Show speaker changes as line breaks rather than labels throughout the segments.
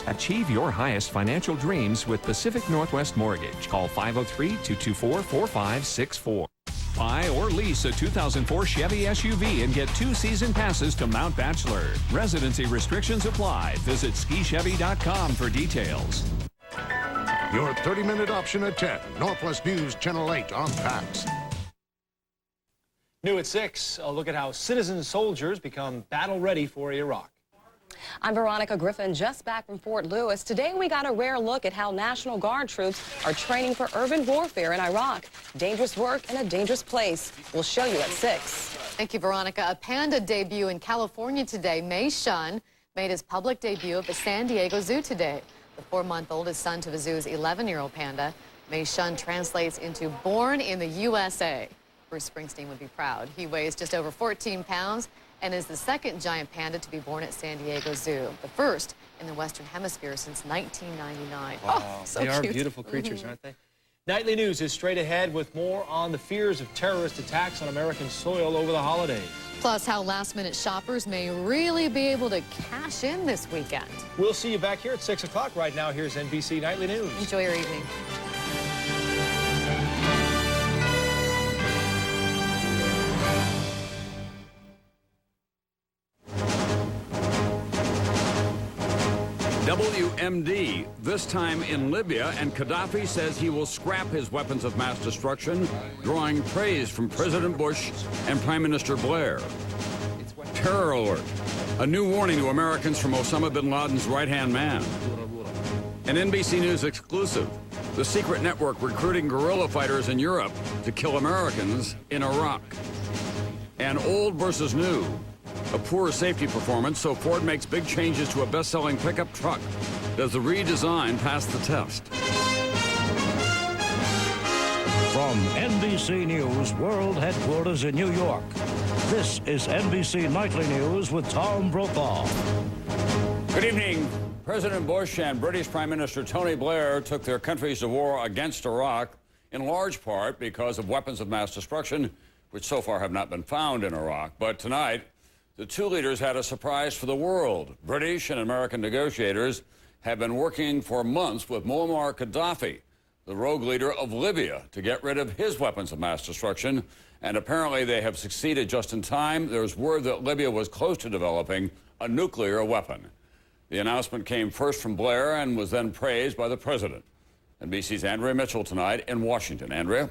Achieve your highest financial dreams with Pacific Northwest Mortgage. Call 503-224-4564. Buy or lease a 2004 Chevy SUV and get 2 season passes to Mount Bachelor. Residency restrictions apply. Visit skichevy.com for details.
Your 30-minute option at 10. Northwest News Channel 8 on PAX.
New at 6, a look at how citizen soldiers become battle ready for Iraq.
I'm Veronica Griffin, just back from Fort Lewis. Today we got a rare look at how National Guard troops are training for urban warfare in Iraq. Dangerous work in a dangerous place. We'll show you at 6.
Thank you, Veronica. A panda debut in California today. Mei Shun made his public debut at the San Diego Zoo today. The 4-month-old is son to the zoo's 11-year-old panda. Mei Shun translates into born in the USA. Bruce Springsteen would be proud. He weighs just over 14 pounds and is the second giant panda to be born at San Diego Zoo, the first in the Western Hemisphere since 1999.
Wow.
Oh, so
they
cute.
are beautiful creatures, aren't they? Nightly News is straight ahead with more on the fears of terrorist attacks on American soil over the holidays.
Plus, how last-minute shoppers may really be able to cash in this weekend.
We'll see you back here at 6 o'clock. Right now, here's NBC Nightly News.
Enjoy your evening.
WMD, this time in Libya, and Gaddafi says he will scrap his weapons of mass destruction, drawing praise from President Bush and Prime Minister Blair. Terror alert, a new warning to Americans from Osama bin Laden's right-hand man. An NBC News exclusive, the secret network recruiting guerrilla fighters in Europe to kill Americans in Iraq. And old versus new. A poor safety performance, so Ford makes big changes to a best-selling pickup truck. Does the redesign pass the test?
From NBC News World Headquarters in New York, this is NBC Nightly News with Tom Brokaw.
Good evening. President Bush and British Prime Minister Tony Blair took their countries to war against Iraq, in large part because of weapons of mass destruction, which so far have not been found in Iraq. But tonight, the two leaders had a surprise for the world. British and American negotiators have been working for months with Muammar Gaddafi, the rogue leader of Libya, to get rid of his weapons of mass destruction. And apparently they have succeeded just in time. There's word that Libya was close to developing a nuclear weapon. The announcement came first from Blair and was then praised by the president. NBC's Andrea Mitchell tonight in Washington. Andrea?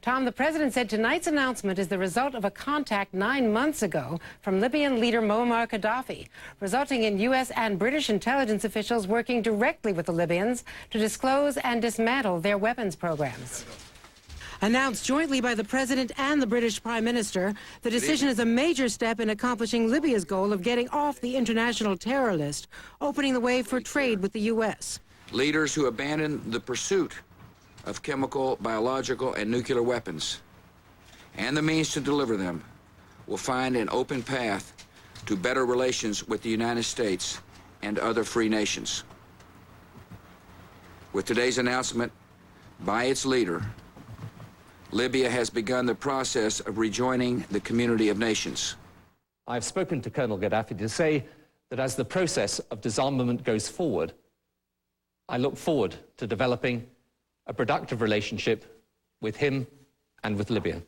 Tom, the president said tonight's announcement is the result of a contact 9 months ago from Libyan leader Muammar Gaddafi, resulting in U.S. and British intelligence officials working directly with the Libyans to disclose and dismantle their weapons programs. Announced jointly by the president and the British Prime Minister, the decision is a major step in accomplishing Libya's goal of getting off the international terror list, opening the way for trade with the U.S.
Leaders who abandon the pursuit of chemical, biological, and nuclear weapons and the means to deliver them will find an open path to better relations with the United States and other free nations. With today's announcement by its leader, Libya has begun the process of rejoining the community of nations.
I've spoken to Colonel Gaddafi to say that as the process of disarmament goes forward, I look forward to developing a productive relationship with him and with Libya.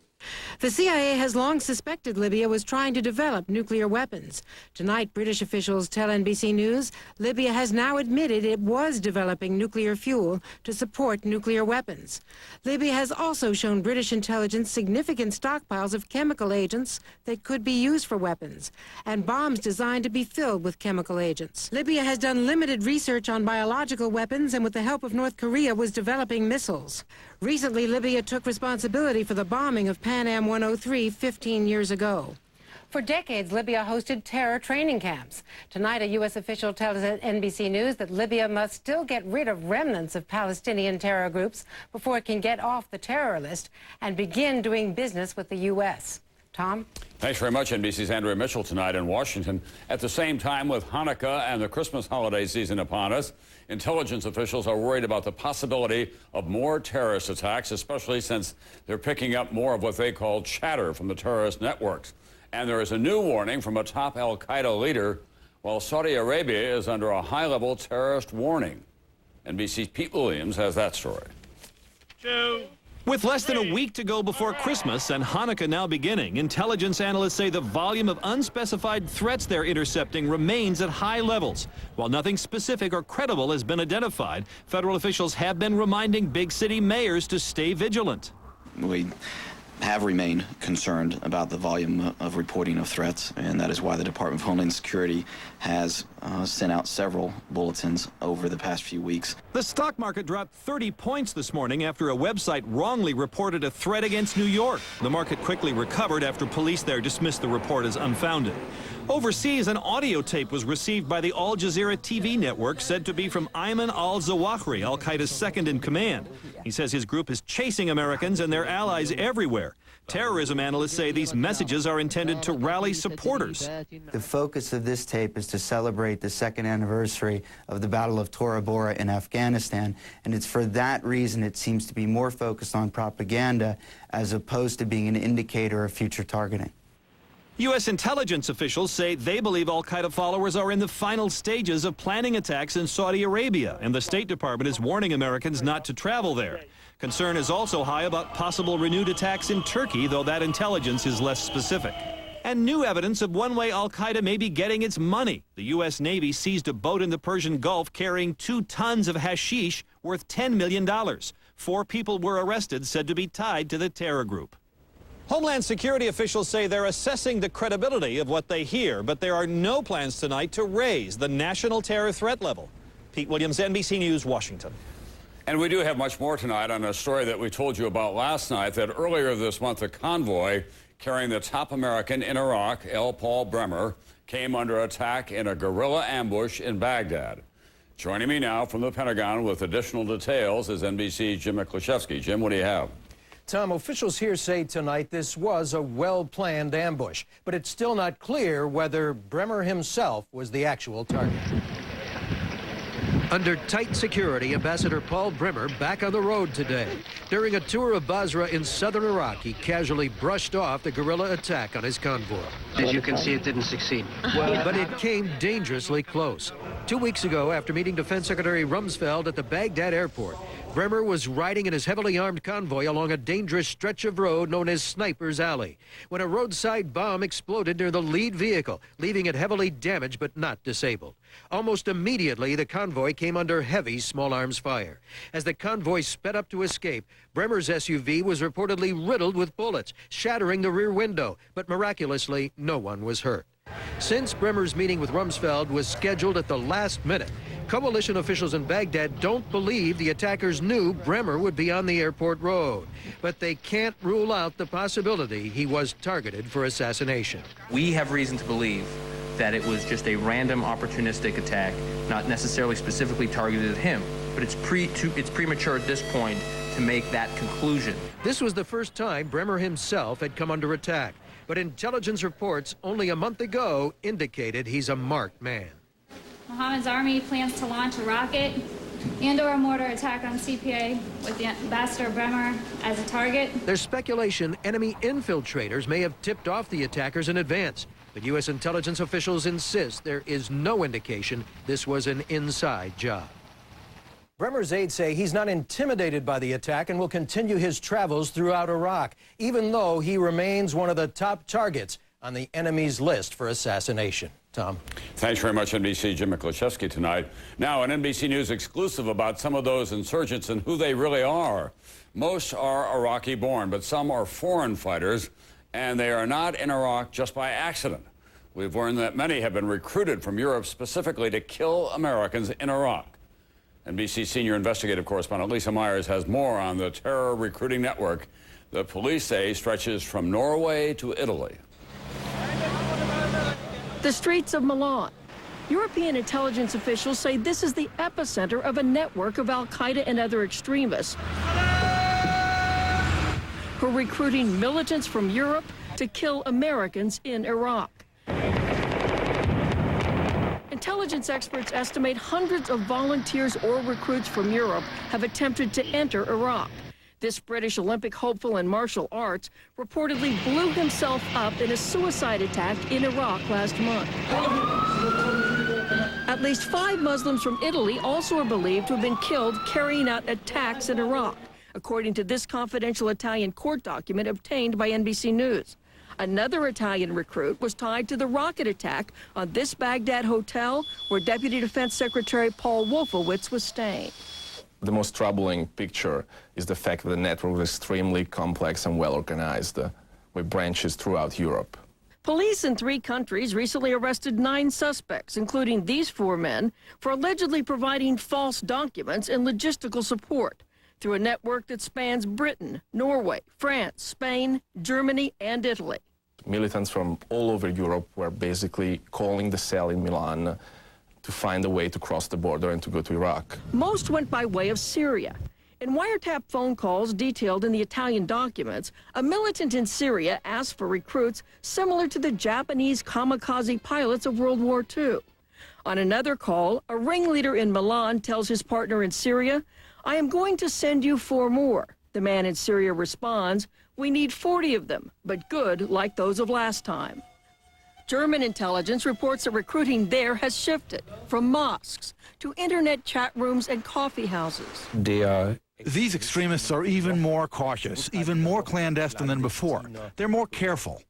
The CIA has long suspected Libya was trying to develop nuclear weapons. Tonight, British officials tell NBC News Libya has now admitted it was developing nuclear fuel to support nuclear weapons. Libya has also shown British intelligence significant stockpiles of chemical agents that could be used for weapons, and bombs designed to be filled with chemical agents. Libya has done limited research on biological weapons and with the help of North Korea was developing missiles. Recently, Libya took responsibility for the bombing of Pan Am 103 15 years ago. For decades, Libya hosted terror training camps. Tonight, a U.S. official tells NBC News that Libya must still get rid of remnants of Palestinian terror groups before it can get off the terror list and begin doing business with the U.S. Tom?
Thanks very much, NBC's Andrea Mitchell tonight in Washington. At the same time, with Hanukkah and the Christmas holiday season upon us, intelligence officials are worried about the possibility of more terrorist attacks, especially since they're picking up more of what they call chatter from the terrorist networks. And there is a new warning from a top al-Qaeda leader while Saudi Arabia is under a high-level terrorist warning. NBC's Pete Williams has that story.
With less than a week to go before Christmas and Hanukkah now beginning, intelligence analysts say the volume of unspecified threats they're intercepting remains at high levels. While nothing specific or credible has been identified, federal officials have been reminding big city mayors to stay vigilant.
We have remained concerned about the volume of reporting of threats, and that is why the Department of Homeland Security has sent out several bulletins over the past few weeks.
The stock market dropped 30 points this morning after a website wrongly reported a threat against New York. The market quickly recovered after police there dismissed the report as unfounded. Overseas, an audio tape was received by the Al Jazeera TV network said to be from Ayman al-Zawahri, al-Qaeda's second in command. He says his group is chasing Americans and their allies everywhere. Terrorism analysts say these messages are intended to rally supporters.
The focus of this tape is to celebrate the second anniversary of the Battle of Tora Bora in Afghanistan, and it's for that reason it seems to be more focused on propaganda as opposed to being an indicator of future targeting.
U.S. intelligence officials say they believe al-Qaeda followers are in the final stages of planning attacks in Saudi Arabia, and the State Department is warning Americans not to travel there. Concern is also high about possible renewed attacks in Turkey, though that intelligence is less specific. And new evidence of one way al-Qaeda may be getting its money. The U.S. Navy seized a boat in the Persian Gulf carrying 2 tons of hashish worth $10 million. 4 people were arrested, said to be tied to the terror group. Homeland Security officials say they're assessing the credibility of what they hear, but there are no plans tonight to raise the national terror threat level. Pete Williams, NBC News, Washington.
And we do have much more tonight on a story that we told you about last night, that earlier this month a convoy carrying the top American in Iraq, L. Paul Bremer, came under attack in a guerrilla ambush in Baghdad. Joining me now from the Pentagon with additional details is NBC's Jim Miklaszewski. Jim, what do you have?
Tom, officials here say tonight this was a well-planned ambush, but it's still not clear whether Bremer himself was the actual target.
Under tight security, Ambassador Paul Bremer back on the road today. During a tour of Basra in southern Iraq, he casually brushed off the guerrilla attack on his convoy.
As you can see, it didn't succeed.
But it came dangerously close. 2 weeks ago, after meeting Defense Secretary Rumsfeld at the Baghdad airport, Bremer was riding in his heavily armed convoy along a dangerous stretch of road known as Sniper's Alley when a roadside bomb exploded near the lead vehicle, leaving it heavily damaged but not disabled. Almost immediately, the convoy came under heavy small arms fire. As the convoy sped up to escape, Bremer's SUV was reportedly riddled with bullets, shattering the rear window, but miraculously, no one was hurt. Since Bremer's meeting with Rumsfeld was scheduled at the last minute, coalition officials in Baghdad don't believe the attackers knew Bremer would be on the airport road. But they can't rule out the possibility he was targeted for assassination.
We have reason to believe that it was just a random opportunistic attack, not necessarily specifically targeted at him, but it's premature at this point to make that conclusion.
This was the first time Bremer himself had come under attack, but intelligence reports only a month ago indicated he's a marked man.
Mohammed's army plans to launch a rocket and/or a mortar attack on CPA with the Ambassador Bremer as a target.
There's speculation enemy infiltrators may have tipped off the attackers in advance, but U.S. intelligence officials insist there is no indication this was an inside job.
Bremer's aides say he's not intimidated by the attack and will continue his travels throughout Iraq, even though he remains one of the top targets on the enemy's list for assassination. Tom.
Thanks very much, NBC Jim Miklaszewski tonight. Now, an NBC News exclusive about some of those insurgents and who they really are. Most are Iraqi-born, but some are foreign fighters, and they are not in Iraq just by accident. We've learned that many have been recruited from Europe specifically to kill Americans in Iraq. NBC senior investigative correspondent Lisa Myers has more on the terror recruiting network the police say stretches from Norway to Italy.
The streets of Milan. European intelligence officials say this is the epicenter of a network of al-Qaeda and other extremists who are recruiting militants from Europe to kill Americans in Iraq. Intelligence experts estimate hundreds of volunteers or recruits from Europe have attempted to enter Iraq. This British Olympic hopeful in martial arts reportedly blew himself up in a suicide attack in Iraq last month. At least 5 Muslims from Italy also are believed to have been killed carrying out attacks in Iraq, according to this confidential Italian court document obtained by NBC News. Another Italian recruit was tied to the rocket attack on this Baghdad hotel where Deputy Defense Secretary Paul Wolfowitz was staying.
The most troubling picture is the fact that the network was extremely complex and well organized, with branches throughout Europe.
Police in 3 countries recently arrested 9 suspects, including these 4 men, for allegedly providing false documents and logistical support through a network that spans Britain, Norway, France, Spain, Germany, and Italy.
Militants from all over Europe were basically calling the cell in Milan to find a way to cross the border and to go to Iraq.
Most went by way of Syria. In wiretap phone calls detailed in the Italian documents, a militant in Syria asked for recruits similar to the Japanese kamikaze pilots of World War II. On another call, a ringleader in Milan tells his partner in Syria, "I am going to send you 4 more. The man in Syria responds, "We need 40 of them, but good like those of last time." German intelligence reports that recruiting there has shifted from mosques to internet chat rooms and coffee houses.
These extremists are even more cautious, even more clandestine than before. They're more careful.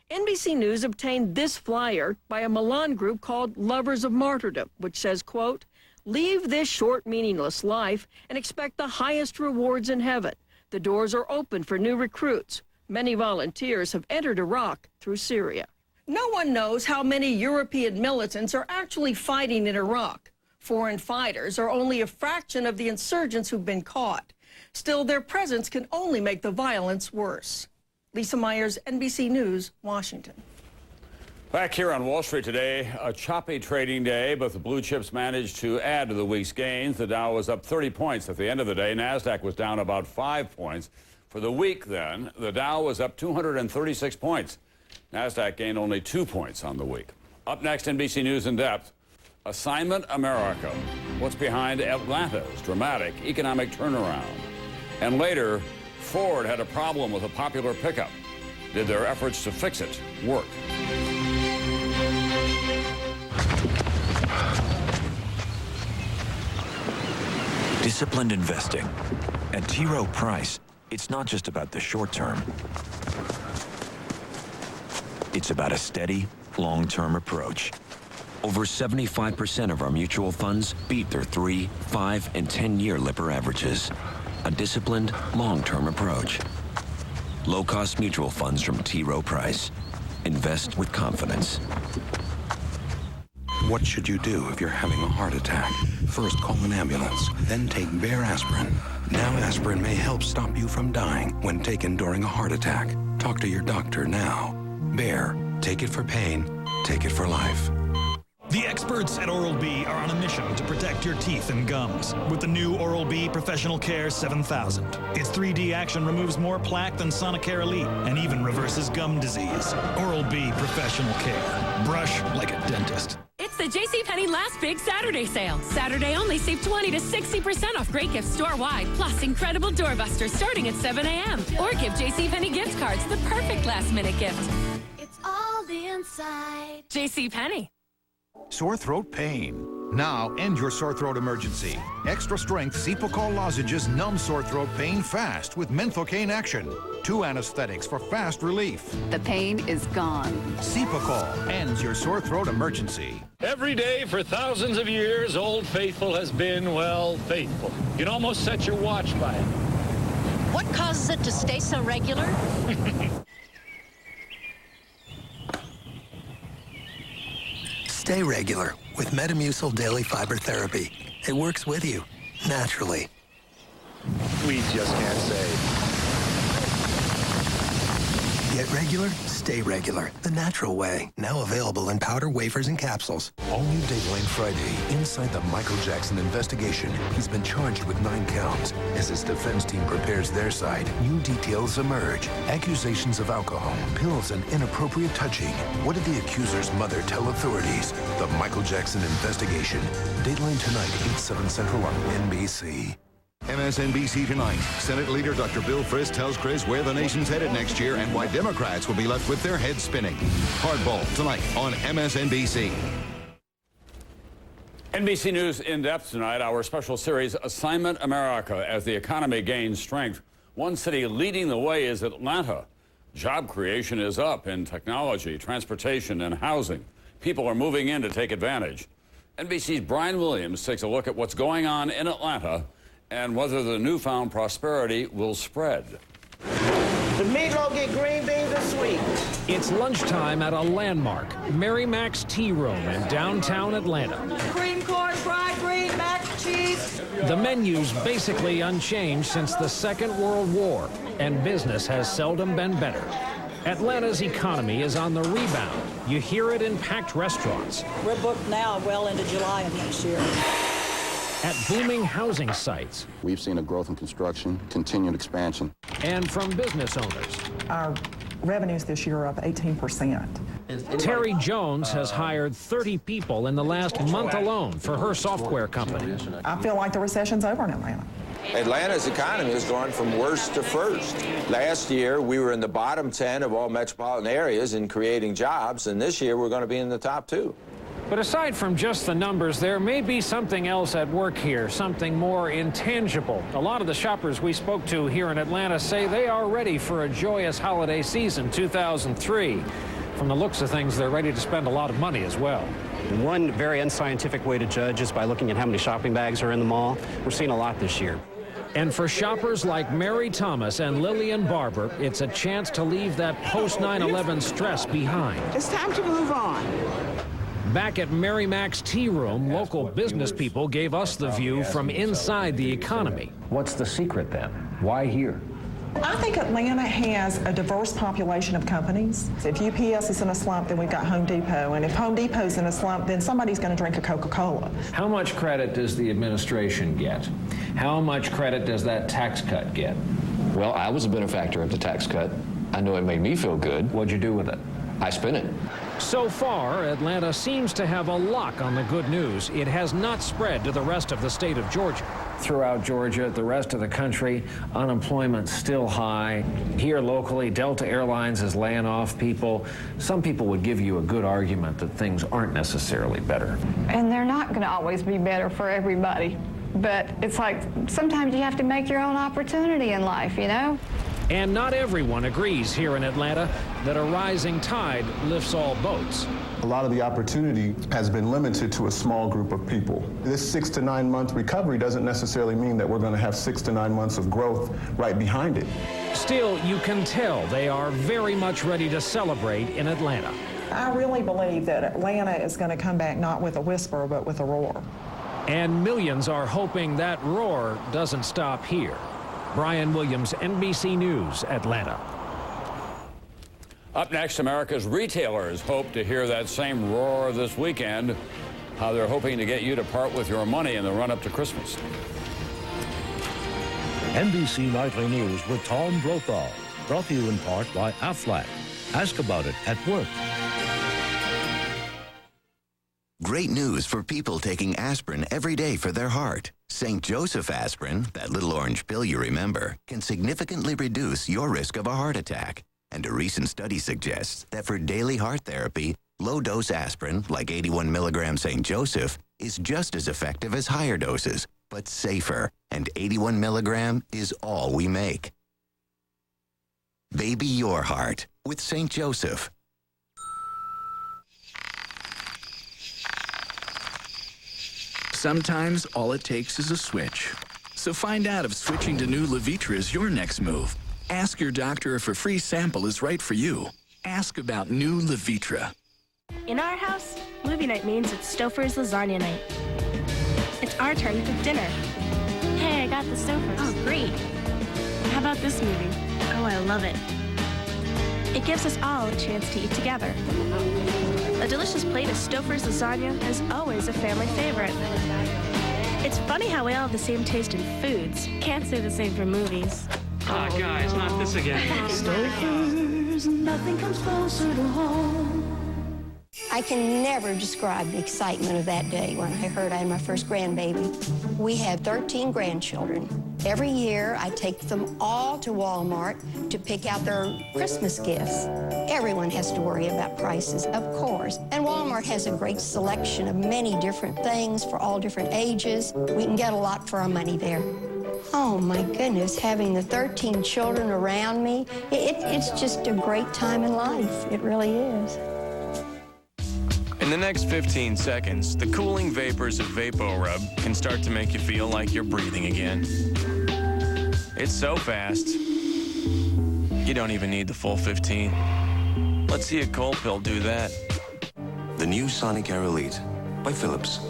NBC News obtained this flyer by a Milan group called Lovers of Martyrdom, which says, quote, "Leave this short, meaningless life and expect the highest rewards in heaven. The doors are open for new recruits. Many volunteers have entered Iraq through Syria." No one knows how many European militants are actually fighting in Iraq. Foreign fighters are only a fraction of the insurgents who've been caught. Still, their presence can only make the violence worse. Lisa Myers, NBC News, Washington.
Back here on Wall Street today, a choppy trading day, but the blue chips managed to add to the week's gains. The Dow was up 30 points at the end of the day. NASDAQ was down about 5 points. For the week, then, the Dow was up 236 points. NASDAQ gained only 2 points on the week. Up next, NBC News in depth. Assignment America. What's behind Atlanta's dramatic economic turnaround? And later, Ford had a problem with a popular pickup. Did their efforts to fix it work?
Disciplined investing. At T. Rowe Price, it's not just about the short term. It's about a steady, long-term approach. Over 75% of our mutual funds beat their 3, 5, and 10-year Lipper averages. A disciplined, long-term approach. Low-cost mutual funds from T. Rowe Price. Invest with confidence.
What should you do if you're having a heart attack? First, call an ambulance, then take Bayer aspirin. Now aspirin may help stop you from dying when taken during a heart attack. Talk to your doctor now. Bayer, take it for pain, take it for life.
The experts at Oral-B are on a mission to protect your teeth and gums with the new Oral-B Professional Care 7000. Its 3D action removes more plaque than Sonicare Elite and even reverses gum disease. Oral-B Professional Care. Brush like a dentist.
It's the JCPenney Last Big Saturday Sale. Saturday only, save 20 to 60% off great gifts store-wide, plus incredible doorbusters starting at 7 a.m. Or give JCPenney gift cards, the perfect last-minute gift. It's all inside. JCPenney.
Sore throat pain. Now end your sore throat emergency. Extra strength Cepacol lozenges numb sore throat pain fast with menthocaine action. 2 anesthetics for fast relief.
The pain is gone.
Cepacol ends your sore throat emergency.
Every day for thousands of years, Old Faithful has been, well, faithful. You'd almost set your watch by it.
What causes it to stay so regular?
Stay regular with Metamucil Daily Fiber Therapy. It works with you, naturally.
We just can't say.
Get regular, stay regular. The natural way. Now available in powder, wafers, and capsules.
All new Dateline Friday. Inside the Michael Jackson investigation, he's been charged with 9 counts. As his defense team prepares their side, new details emerge. Accusations of alcohol, pills, and inappropriate touching. What did the accuser's mother tell authorities? The Michael Jackson investigation. Dateline tonight, 8/7 Central on NBC.
MSNBC Tonight. Senate Leader Dr. Bill Frist tells Chris where the nation's headed next year and why Democrats will be left with their heads spinning. Hardball tonight on MSNBC.
NBC News In Depth tonight, our special series, Assignment America. As the economy gains strength, one city leading the way is Atlanta. Job creation is up in technology, transportation, and housing. People are moving in to take advantage. NBC's Brian Williams takes a look at what's going on in Atlanta and whether the newfound prosperity will spread.
The meatloaf get green beans and sweet.
It's lunchtime at a landmark, Mary Mac's Tea Room in downtown Atlanta.
Cream corn, fried green, mac and cheese.
The menu's basically unchanged since the Second World War, and business has seldom been better. Atlanta's economy is on the rebound. You hear it in packed restaurants.
We're booked now well into July of next year.
At booming housing sites.
We've seen a growth in construction, continued expansion.
And from business owners.
Our revenues this year are up 18%.
Terry Jones has hired 30 people in the last month alone for her software company.
I feel like the recession's over in Atlanta.
Atlanta's economy has gone from worst to first. Last year, we were in the bottom 10 of all metropolitan areas in creating jobs, and this year we're going to be in the top 2.
But aside from just the numbers, there may be something else at work here, something more intangible. A lot of the shoppers we spoke to here in Atlanta say they are ready for a joyous holiday season 2003. From the looks of things, they're ready to spend a lot of money as well.
One very unscientific way to judge is by looking at how many shopping bags are in the mall. We're seeing a lot this year.
And for shoppers like Mary Thomas and Lillian Barber, it's a chance to leave that post-9/11 stress behind.
It's time to move on.
Back at Mary Mac's Tea Room, local business people gave us the view from inside the economy.
What's the secret then? Why here?
I think Atlanta has a diverse population of companies. If UPS is in a slump, then we've got Home Depot. And if Home Depot's in a slump, then somebody's going to drink a Coca-Cola.
How much credit does the administration get? How much credit does that tax cut get?
Well, I was a benefactor of the tax cut. I know it made me feel good.
What'd you do with it?
I spent it.
So far, Atlanta seems to have a lock on the good news. It has not spread to the rest of the state of Georgia.
Throughout Georgia, the rest of the country, unemployment's still high. Here locally, Delta Airlines is laying off people. Some people would give you a good argument that things aren't necessarily better.
And they're not going to always be better for everybody. But it's like sometimes you have to make your own opportunity in life, you know?
And not everyone agrees here in Atlanta that a rising tide lifts all boats.
A lot of the opportunity has been limited to a small group of people. This 6 to 9 month recovery doesn't necessarily mean that we're going to have 6 to 9 months of growth right behind it.
Still, you can tell they are very much ready to celebrate in Atlanta.
I really believe that Atlanta is going to come back not with a whisper, but with a roar.
And millions are hoping that roar doesn't stop here. Brian Williams, NBC News, Atlanta.
Up next, America's retailers hope to hear that same roar this weekend, how they're hoping to get you to part with your money in the run-up to Christmas.
NBC Nightly News with Tom Brokaw, brought to you in part by Aflac. Ask about it at work.
Great news for people taking aspirin every day for their heart. St. Joseph aspirin, that little orange pill you remember, can significantly reduce your risk of a heart attack. And a recent study suggests that for daily heart therapy, low-dose aspirin, like 81 milligram St. Joseph, is just as effective as higher doses, but safer, and 81 milligram is all we make. Baby your heart with St. Joseph.
Sometimes all it takes is a switch. So find out if switching to new Levitra is your next move. Ask your doctor if a free sample is right for you. Ask about new Levitra.
In our house, movie night means it's Stouffer's lasagna night. It's our turn to cook dinner. Hey, I got the Stouffer's. Oh, great. How about this movie? Oh, I love it. It gives us all a chance to eat together. A delicious plate of Stouffer's lasagna is always a family favorite. It's funny how we all have the same taste in foods. Can't say the same for movies.
Ah, guys, not this again.
Stouffer's, nothing comes closer to home.
I can never describe the excitement of that day when I heard I had my first grandbaby. We had 13 grandchildren. Every year, I take them all to Walmart to pick out their Christmas gifts. Everyone has to worry about prices, of course. And Walmart has a great selection of many different things for all different ages. We can get a lot for our money there. Oh, my goodness, having the 13 children around me, it's just a great time in life. It really is.
In the next 15 seconds, the cooling vapors of VapoRub can start to make you feel like you're breathing again. It's so fast, you don't even need the full 15. Let's see a cold pill do that.
The new Sonic Air Elite by Philips.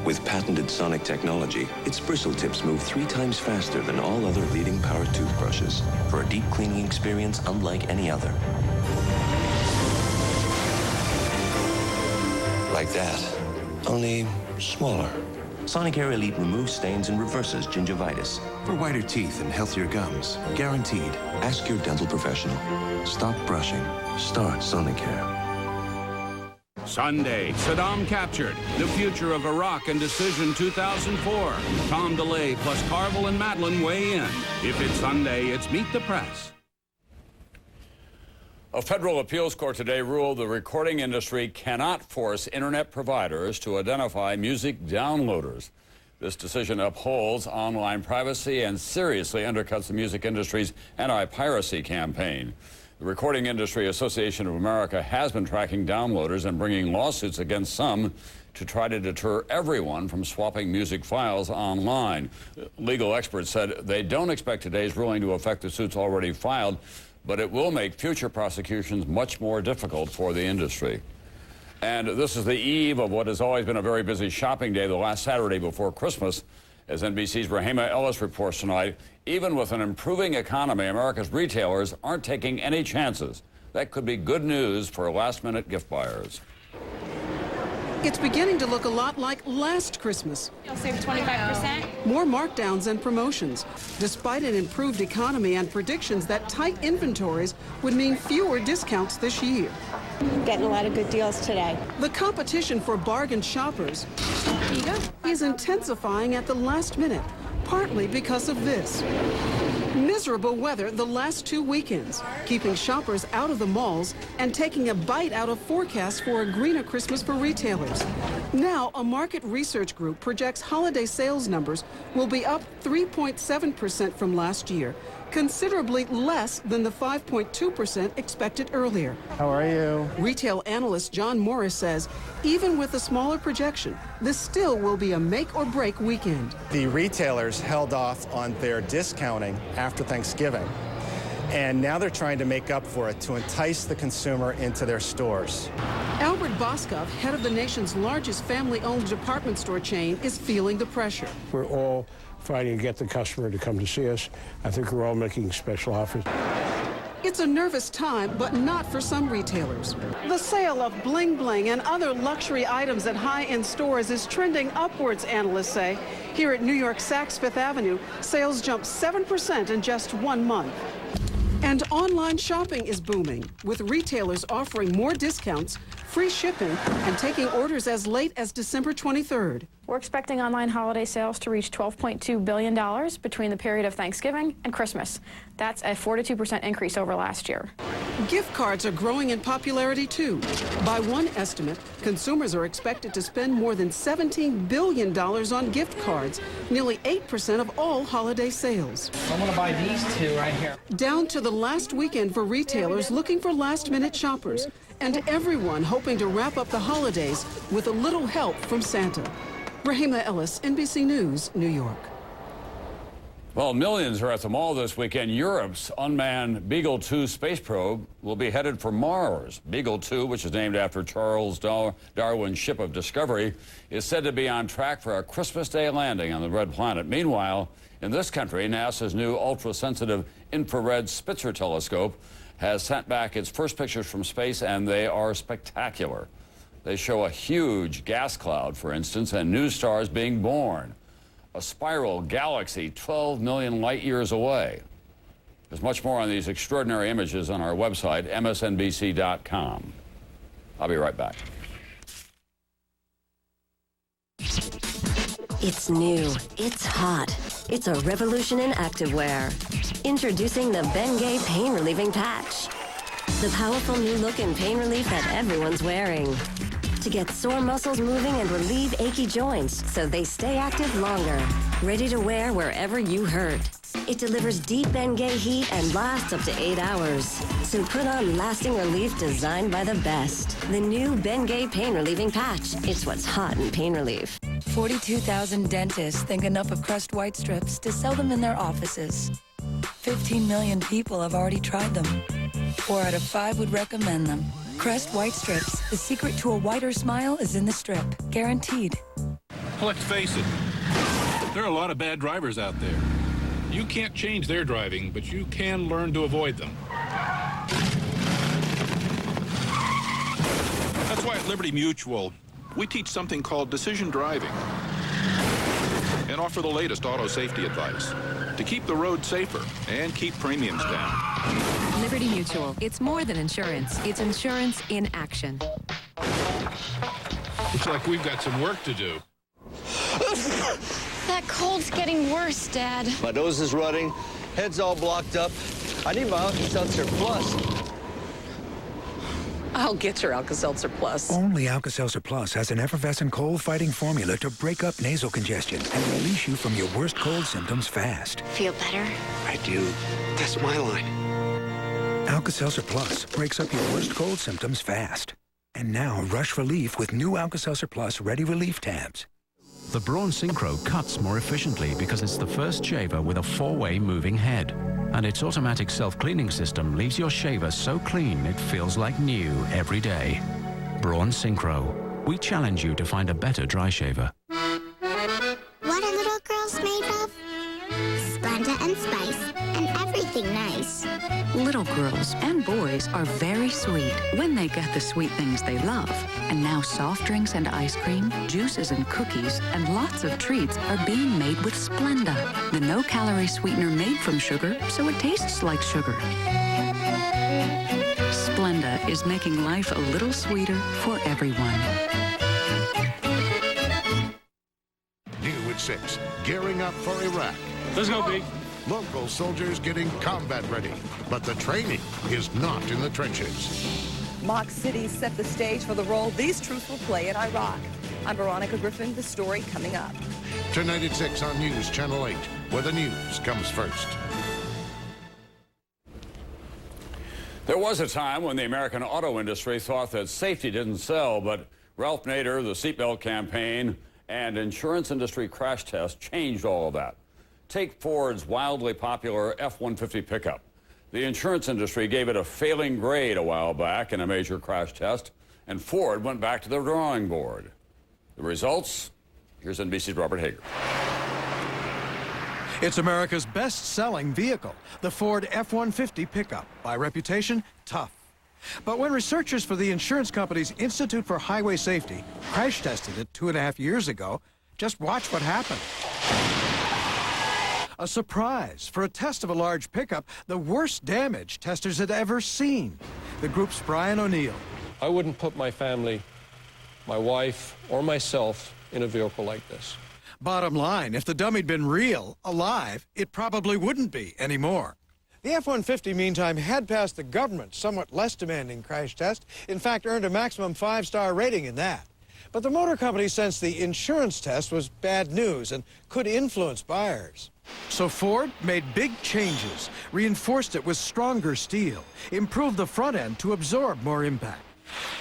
With patented sonic technology, its bristle tips move 3 times faster than all other leading power toothbrushes for a deep cleaning experience unlike any other. Like that, only smaller. Sonic Air Elite removes stains and reverses gingivitis. For whiter teeth and healthier gums, guaranteed. Ask your dental professional. Stop brushing. Start Sonic Air.
Sunday, Saddam captured. The future of Iraq and Decision 2004. Tom DeLay plus Carville and Madeline weigh in. If it's Sunday, it's Meet the Press.
A federal appeals court today ruled the recording industry cannot force internet providers to identify music downloaders. This decision upholds online privacy and seriously undercuts the music industry's anti-piracy campaign. The Recording Industry Association of America has been tracking downloaders and bringing lawsuits against some to try to deter everyone from swapping music files online. Legal experts said they don't expect today's ruling to affect the suits already filed, but it will make future prosecutions much more difficult for the industry. And this is the eve of what has always been a very busy shopping day, the last Saturday before Christmas. As NBC's Rahima Ellis reports tonight, even with an improving economy, America's retailers aren't taking any chances. That could be good news for last-minute gift buyers.
It's beginning to look a lot like last Christmas.
You'll save 25%.
More markdowns and promotions, despite an improved economy and predictions that tight inventories would mean fewer discounts this year.
Getting a lot of good deals today.
The competition for bargain shoppers is intensifying at the last minute, partly because of this. Miserable weather the last 2 weekends, keeping shoppers out of the malls and taking a bite out of forecasts for a greener Christmas for retailers. Now, a market research group projects holiday sales numbers will be up 3.7% from last year, considerably less than the 5.2% expected earlier.
How are you?
Retail analyst John Morris says, even with a smaller projection, this still will be a make or break weekend.
The retailers held off on their discounting after Thanksgiving, and now they're trying to make up for it to entice the consumer into their stores.
Albert Boskov, head of the nation's largest family-owned department store chain, is feeling the pressure.
We're all fighting to get the customer to come to see us. I think we're all making special offers.
It's a nervous time, but not for some retailers. The sale of bling bling and other luxury items at high-end stores is trending upwards, analysts say. Here at New York Saks Fifth Avenue, sales jumped 7% in just 1 month. And online shopping is booming, with retailers offering more discounts, free shipping, and taking orders as late as December 23rd.
We're expecting online holiday sales to reach $12.2 billion between the period of Thanksgiving and Christmas. That's a 42% increase over last year.
Gift cards are growing in popularity, too. By one estimate, consumers are expected to spend more than $17 billion on gift cards, nearly 8% of all holiday sales.
I'm going to buy these two right here.
Down to the last weekend for retailers looking for last-minute shoppers, and everyone hoping to wrap up the holidays with a little help from Santa. Rahima Ellis, NBC News, New York.
Well, millions are at the mall this weekend. Europe's unmanned Beagle 2 space probe will be headed for Mars. Beagle 2, which is named after Charles Darwin's ship of discovery, is said to be on track for a Christmas Day landing on the Red Planet. Meanwhile, in this country, NASA's new ultra-sensitive infrared Spitzer telescope has sent back its first pictures from space, and they are spectacular. They show a huge gas cloud, for instance, and new stars being born. A spiral galaxy 12 million light years away. There's much more on these extraordinary images on our website, msnbc.com. I'll be right back.
It's new. It's hot. It's a revolution in activewear. Introducing the Bengay Pain Relieving Patch. The powerful new look and pain relief that everyone's wearing. To get sore muscles moving and relieve achy joints so they stay active longer. Ready to wear wherever you hurt. It delivers deep Bengay heat and lasts up to 8 hours. So put on lasting relief designed by the best. The new Bengay Pain Relieving Patch. It's what's hot in pain relief.
42,000 dentists think enough of Crest White Strips to sell them in their offices. 15 million people have already tried them. 4 out of 5 would recommend them. Crest White Strips. The secret to a whiter smile is in the strip. Guaranteed.
Let's face it, there are a lot of bad drivers out there. You can't change their driving, but you can learn to avoid them. That's why at Liberty Mutual, we teach something called decision driving and offer the latest auto safety advice to keep the road safer and keep premiums down.
Liberty Mutual. It's more than insurance. It's insurance in action.
Looks like we've got some work to do.
That cold's getting worse, Dad.
My nose is running, head's all blocked up. I need my Alka-Seltzer Plus.
I'll get your Alka-Seltzer Plus.
Only Alka-Seltzer Plus has an effervescent cold-fighting formula to break up nasal congestion and release you from your worst cold symptoms fast.
Feel better?
I do. That's my line. Alka-Seltzer Plus breaks up your worst cold symptoms fast. And now rush relief with new Alka-Seltzer Plus Ready Relief tabs.
The Braun Synchro cuts more efficiently because it's the first shaver with a 4-way moving head. And its automatic self-cleaning system leaves your shaver so clean it feels like new every day. Braun Synchro. We challenge you to find a better dry shaver.
What are little girls made of? Splenda and spice, and everything nice.
Little girls and boys are very sweet when they get the sweet things they love. And now soft drinks and ice cream, juices and cookies, and lots of treats are being made with Splenda, the no-calorie sweetener made from sugar, so it tastes like sugar. Splenda is making life a little sweeter for everyone.
New at 6, gearing up for Iraq.
Let's go, Pete.
Local soldiers getting combat ready, but the training is not in the trenches.
Mock cities set the stage for the role these troops will play in Iraq. I'm Veronica Griffin, the story coming up.
Tonight at 6 on News Channel 8, where the news comes first.
There was a time when the American auto industry thought that safety didn't sell, but Ralph Nader, the seatbelt campaign, and insurance industry crash test changed all of that. Take Ford's wildly popular F-150 pickup. The insurance industry gave it a failing grade a while back in a major crash test, and Ford went back to the drawing board. The results? Here's NBC's Robert Hager.
It's America's best-selling vehicle, the Ford F-150 pickup. By reputation, tough. But when researchers for the insurance company's Institute for Highway Safety crash tested it 2.5 years ago, just watch what happened. A surprise. For a test of a large pickup, the worst damage testers had ever seen. The group's Brian O'Neill.
I wouldn't put my family, my wife, or myself in a vehicle like this.
Bottom line, if the dummy'd been real, alive, it probably wouldn't be anymore. The F-150, meantime, had passed the government's somewhat less demanding crash test. In fact, earned a maximum 5-star rating in that. But the motor company sensed the insurance test was bad news and could influence buyers. So Ford made big changes, reinforced it with stronger steel, improved the front end to absorb more impact.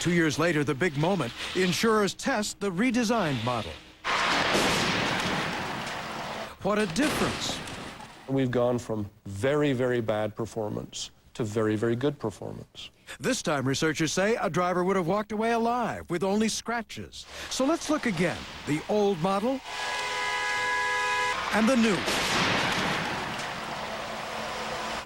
2 years later, the big moment, insurers test the redesigned model. What a difference.
We've gone from very, very bad performance to very, very good performance.
This time, researchers say, a driver would have walked away alive with only scratches. So let's look again. The old model and the new.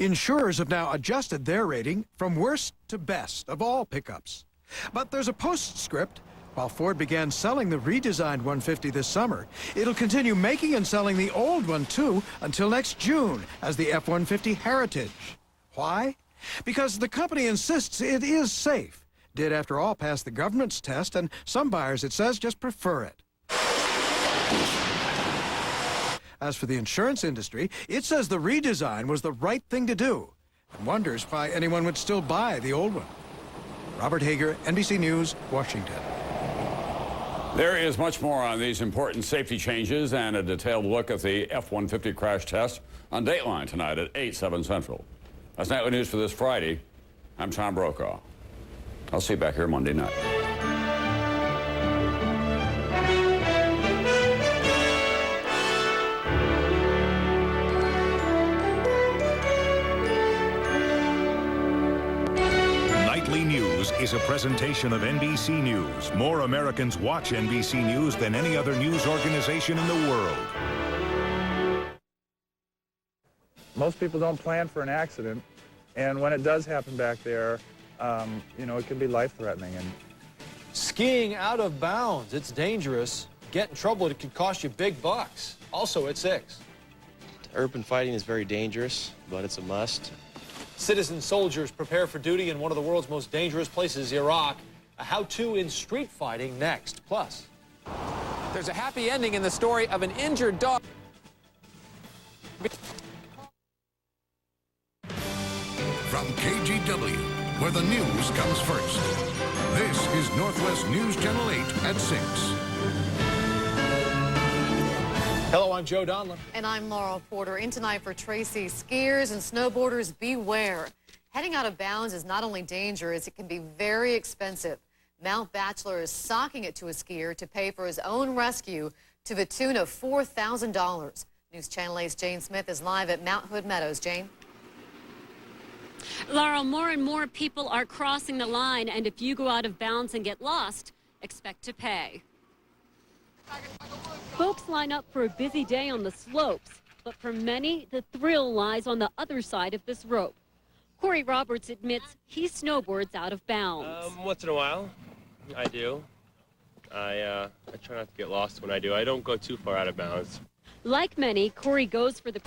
Insurers have now adjusted their rating from worst to best of all pickups. But there's a postscript. While Ford began selling the redesigned 150 this summer, it'll continue making and selling the old one, too, until next June as the F-150 Heritage. Why? Because the company insists it is safe. Did, after all, pass the government's test, and some buyers, it says, just prefer it. As for the insurance industry, it says the redesign was the right thing to do and wonders why anyone would still buy the old one. Robert Hager, NBC News, Washington.
There is much more on these important safety changes and a detailed look at the F-150 crash test on Dateline tonight at 8, 7 Central. That's Nightly News for this Friday. I'm Tom Brokaw. I'll see you back here Monday night.
Nightly News is a presentation of NBC News. More Americans watch NBC News than any other news organization in the world.
Most people don't plan for an accident, and when it does happen back there, you know, it can be life-threatening. And
skiing out of bounds, it's dangerous. Get in trouble, it could cost you big bucks. Also at 6.
Urban fighting is very dangerous, but it's a must.
Citizen soldiers prepare for duty in one of the world's most dangerous places, Iraq. A how-to in street fighting next. Plus,
there's a happy ending in the story of an injured dog.
From KGW, where the news comes first. This is Northwest News Channel 8 at 6.
Hello, I'm Joe Donlin.
And I'm Laurel Porter. In tonight for Tracy. Skiers and snowboarders, beware. Heading out of bounds is not only dangerous, it can be very expensive. Mount Bachelor is socking it to a skier to pay for his own rescue to the tune of $4,000. News Channel 8's Jane Smith is live at Mount Hood Meadows. Jane?
Laurel, more and more people are crossing the line, and if you go out of bounds and get lost, expect to pay. Folks line up for a busy day on the slopes, but for many, the thrill lies on the other side of this rope. Corey Roberts admits he snowboards out of bounds.
Once in a while, I do. I try not to get lost when I do. I don't go too far out of bounds.
Like many, Corey goes for the